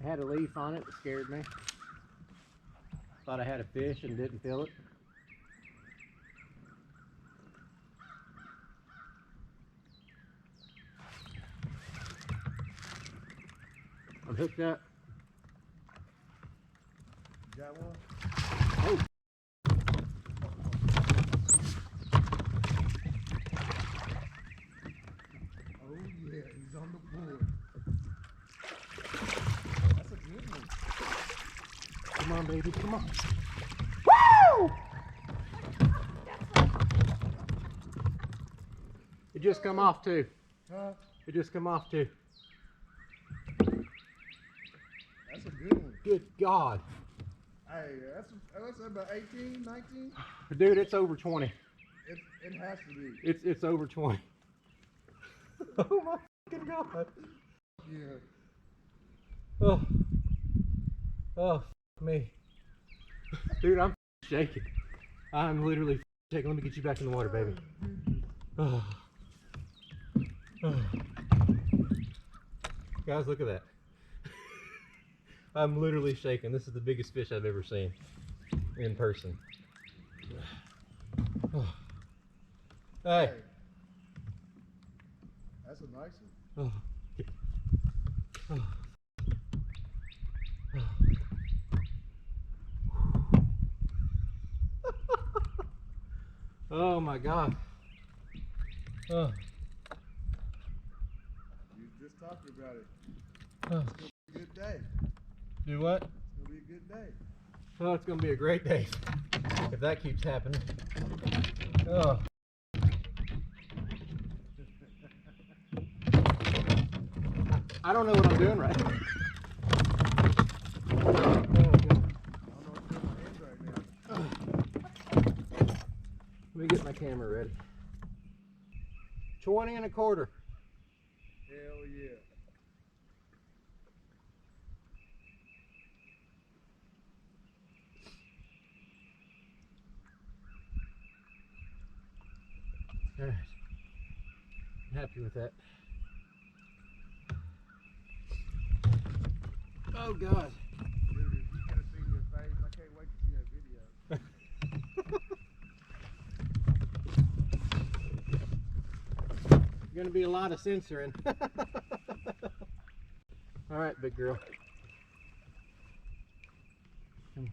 It had a leaf on it that scared me. Thought I had a fish and didn't feel it. I'm hooked up. You got one? Oh. Oh yeah, he's on the board. That's a good one. Come on, baby, come on. Woo! It just come off too. Huh? It just come off too. That's a good one. Good God. Hey, that's about 18, 19? Dude, it's over 20. It has to be. It's over 20. Oh my fucking God. Yeah. Oh. Oh, f me. Dude, I'm shaking. I'm literally shaking. Let me get you back in the water, baby. Oh. Oh. Guys, look at that. I'm literally shaking. This is the biggest fish I've ever seen in person. Oh. Hey. That's a nice one. Oh. Oh. Oh my God. Oh. You just talked about it. Oh. It's gonna be a good day. Do what? It's gonna be a good day. Oh, it's gonna be a great day if that keeps happening. Oh. I don't know what I'm doing right now. Oh, God. I don't know what's in my hands right now. Let me get my camera ready. 20 and a quarter. Hell yeah. All right. I'm happy with that. Oh God. Dude, if you could have seen your face, I can't wait to see that video. Gonna be a lot of censoring. All right, big girl. Come on.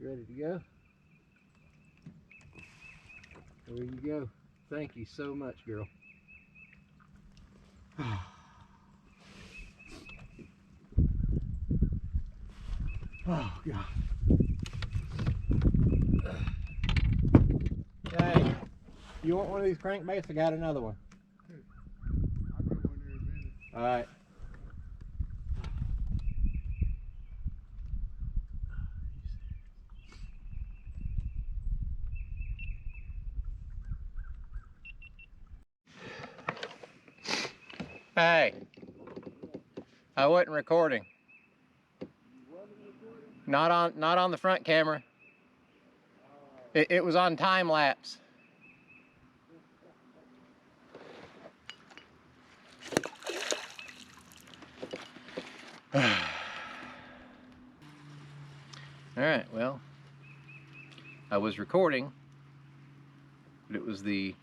You ready to go? There you go. Thank you so much, girl. Oh God. Hey, you want one of these crankbaits? I got another one. I'll get one here in a minute. All right. Hey, I wasn't recording. Not on the front camera. It was on time lapse. All right, well, I was recording, but it was the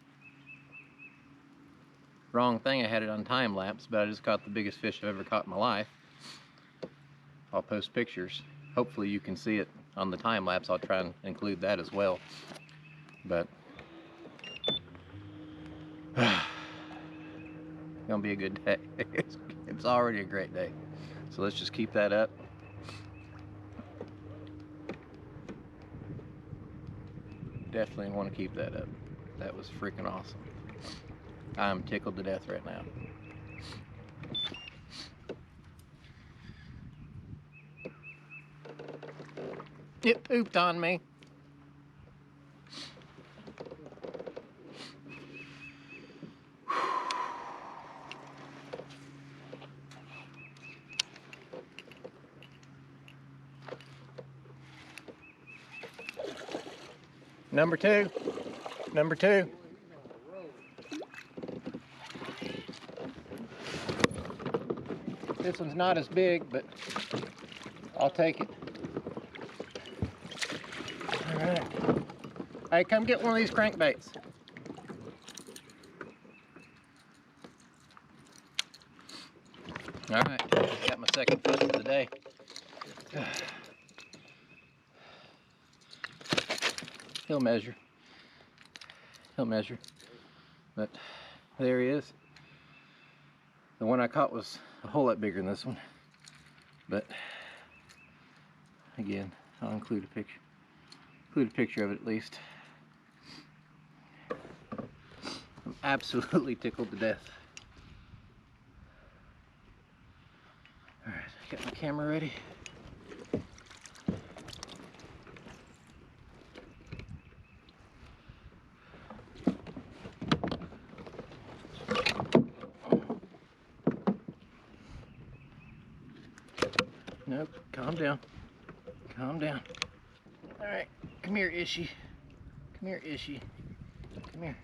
wrong thing. I had it on time lapse, but I just caught the biggest fish I've ever caught in my life. I'll post pictures. Hopefully you can see it on the time lapse. I'll try and include that as well. But gonna be a good day. It's already a great day. So let's just keep that up. Definitely want to keep that up. That was freaking awesome. I'm tickled to death right now. It pooped on me. Number two. Number two. This one's not as big, but I'll take it. All right. Hey, come get one of these crankbaits. All right, got my second fish of the day. He'll measure. He'll measure. But there he is. The one I caught was a whole lot bigger than this one. But again, I'll include a picture. Include a picture of it at least. I'm absolutely tickled to death. All right, got my camera ready. Nope, calm down. Calm down. All right, come here, Ishy. Come here, Ishy. Come here.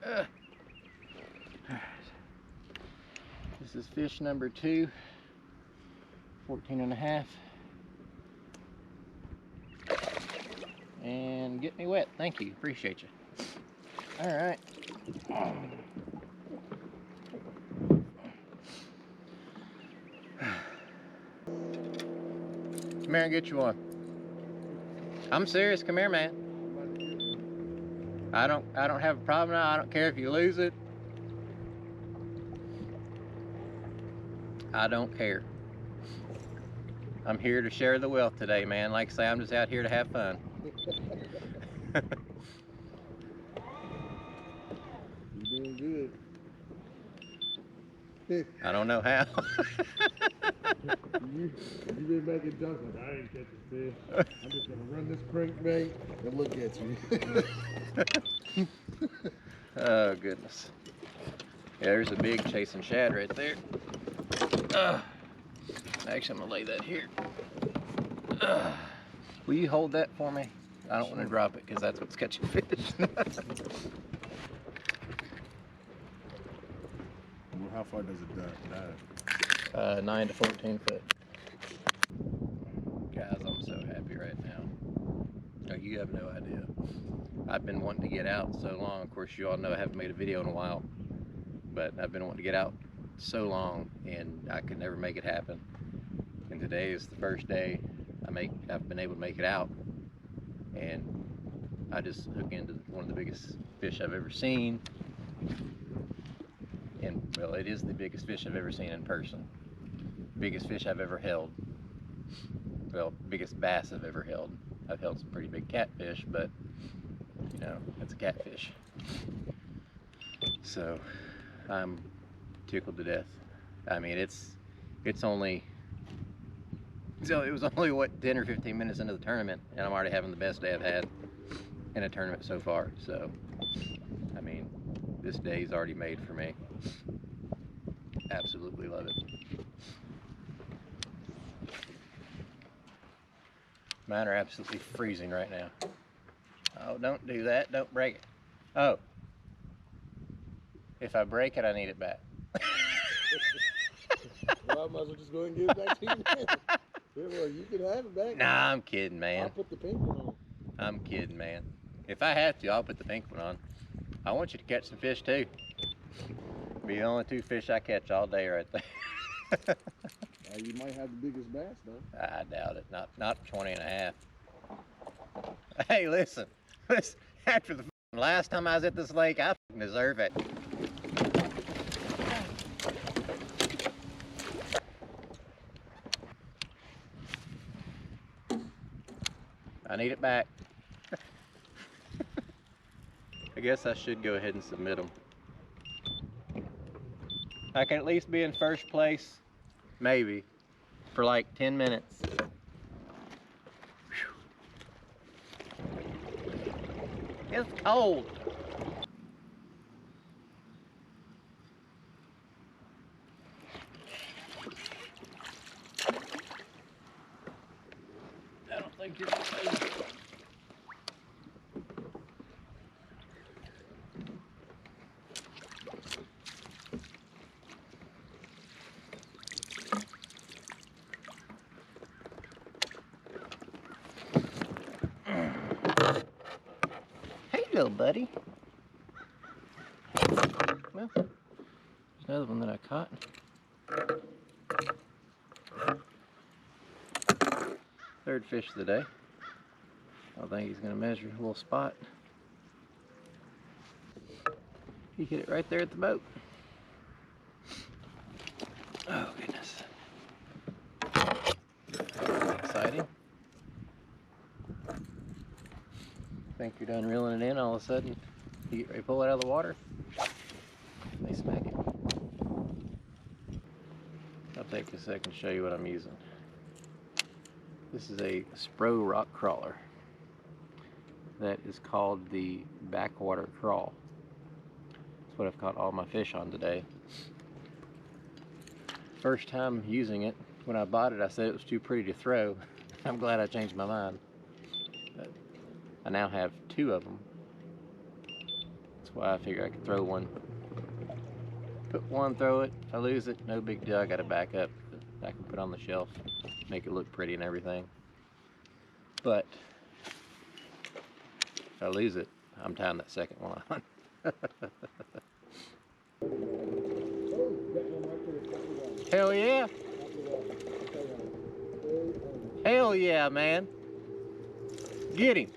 All right. This is fish number 2, 14 and a half. And get me wet. Thank you, appreciate you. All right. Come here and get you one. I'm serious, come here, man. I don't have a problem now. I don't care if you lose it. I don't care. I'm here to share the wealth today, man. Like I say, I'm just out here to have fun. You're doing good. I don't know how. You've been making jokes like, I ain't catching fish. I'm just gonna run this crankbait and look at you. Oh, goodness. Yeah, there's a big chasing shad right there. Actually, I'm gonna lay that here. Will you hold that for me? I don't want to drop it because that's what's catching fish. How far does it dive? 9 to 14 foot. Guys, I'm so happy right now. No, you have no idea. I've been wanting to get out so long. Of course, you all know I haven't made a video in a while, but I've been wanting to get out so long, and I could never make it happen. And today is the first day I've been able to make it out, and I just hooked into one of the biggest fish I've ever seen. And well, it is the biggest fish I've ever seen in person. Biggest fish I've ever held. Well, biggest bass I've ever held. I've held some pretty big catfish, but you know, it's a catfish. So I'm tickled to death. I mean, it was only what, 10 or 15 minutes into the tournament, and I'm already having the best day I've had in a tournament so far. So I mean, this day's already made for me. Absolutely love it. Mine are absolutely freezing right now. Oh, don't do that. Don't break it. Oh. If I break it, I need it back. Well, I might as well just go ahead and give it back to you then. Yeah, well, you can have it back. Nah, I'm kidding, man. I'll put the pink one on. I'm kidding, man. If I have to, I'll put the pink one on. I want you to catch some fish, too. Be the only 2 fish I catch all day right there. You might have the biggest bass, though. I doubt it. Not 20 and a half. Hey, listen. After the last time I was at this lake, I deserve it. I need it back. I guess I should go ahead and submit them. I can at least be in first place, maybe, for like 10 minutes. Whew. It's cold. I don't think you're gonna move. Hello, buddy. Well, there's another one that I caught. Third fish of the day. I think he's going to measure a little spot. He hit it right there at the boat. Oh, goodness. Exciting. Think you're done reeling it in, all of a sudden you get ready to pull it out of the water, they smack it. I'll take a second to show you what I'm using. This is a Spro rock crawler that is called the backwater crawl. That's what I've caught all my fish on today. First time using it, when I bought it I said it was too pretty to throw. I'm glad I changed my mind. But I now have 2 of them. That's why I figure I could throw one. Put one, throw it. If I lose it, no big deal. I got it back up. I can put on the shelf, make it look pretty and everything. But if I lose it, I'm tying that second one on. Hell yeah. Hell yeah, man. Get him.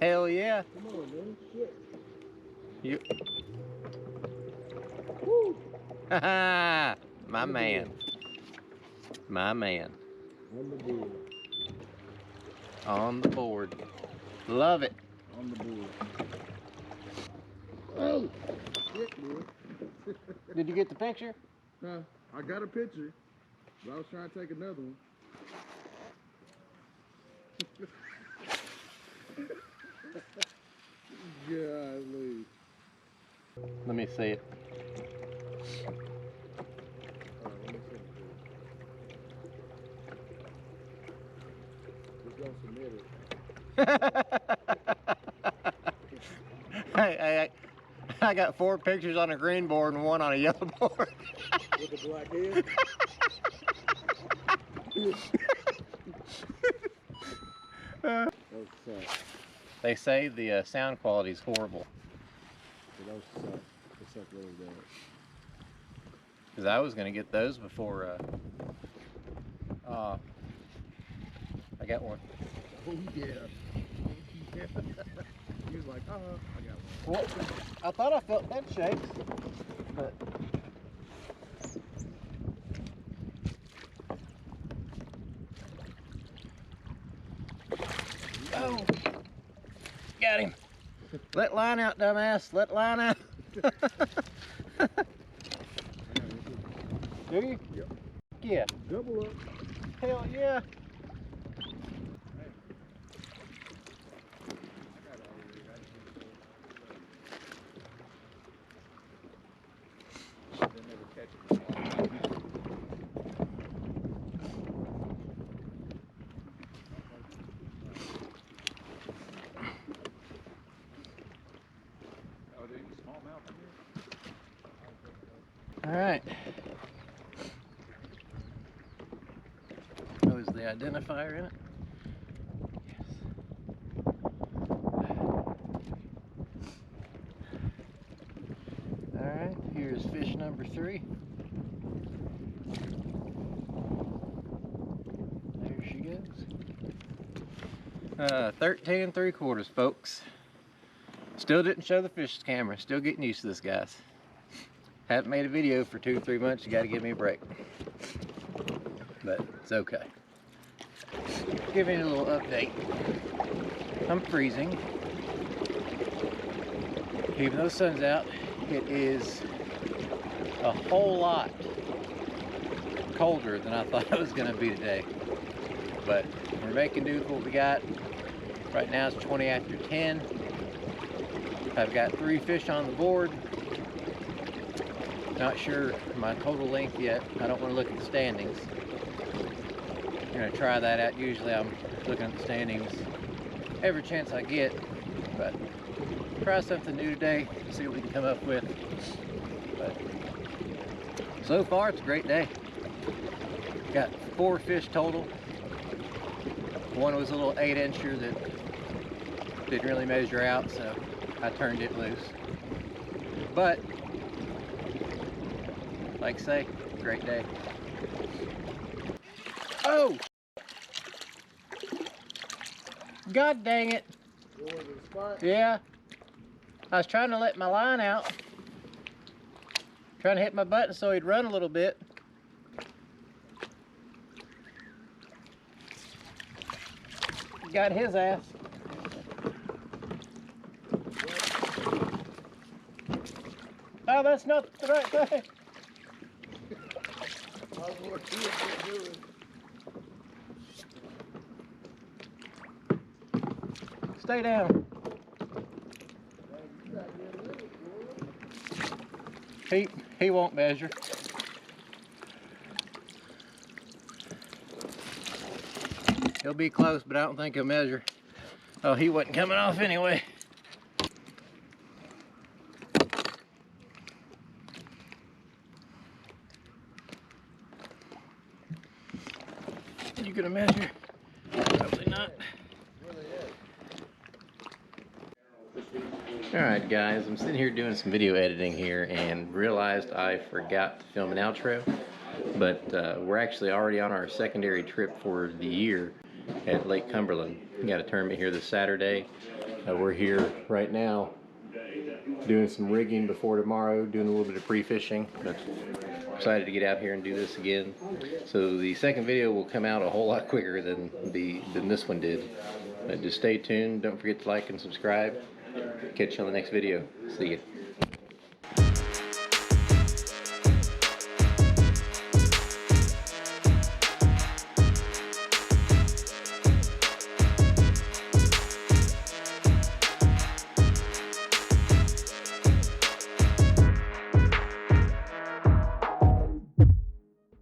Hell yeah. Come on, man. Shit. You. My man. My man. On the board. On the board. Love it. On the board. Oh, shit, man. Did you get the picture? I got a picture, but I was trying to take another one. Golly. Let me see it. Alright, let me see it. We're gonna submit it. I got 4 pictures on a green board and 1 on a yellow board. With the black head? Those suck. They say the sound quality is horrible. Those suck. They suck really bad. Because I was going to get those before I got one. Oh, yeah. He was like, I got one. Well, I thought I felt head shakes, but... Oh! Got him! Let line out, dumbass! Let line out! Do you? Yep. Yeah. Double up. Hell yeah! All right. Oh, is the identifier in it? Yes. All right, here's fish number 3. There she goes. 13 3/4, folks. Still didn't show the fish's camera. Still getting used to this, guys. Haven't made a video for 2 or 3 months. You got to give me a break. But it's okay. Giving you a little update. I'm freezing. Even though the sun's out, it is a whole lot colder than I thought it was going to be today. But we're making do with what we got. Right now it's 20 after 10. I've got 3 fish on the board. Not sure my total length yet. I don't want to look at the standings. I'm going to try that out. Usually I'm looking at the standings every chance I get, but try something new today, see what we can come up with. But so far it's a great day. Got 4 fish total. One was a little 8-incher that didn't really measure out, so I turned it loose. But, like I say, great day. Oh! God dang it! Yeah. I was trying to let my line out. Trying to hit my button so he'd run a little bit. Got his ass. Oh, that's not the right thing. Stay down. He won't measure. He'll be close, but I don't think he'll measure. Oh, he wasn't coming off anyway. You gonna measure? Probably not. Alright guys, I'm sitting here doing some video editing here and realized I forgot to film an outro. But we're actually already on our secondary trip for the year at Lake Cumberland. We got a tournament here this Saturday. We're here right now doing some rigging before tomorrow, doing a little bit of pre-fishing. But excited to get out here and do this again. So the second video will come out a whole lot quicker than this one did. But just stay tuned. Don't forget to like and subscribe. Catch you on the next video. See ya.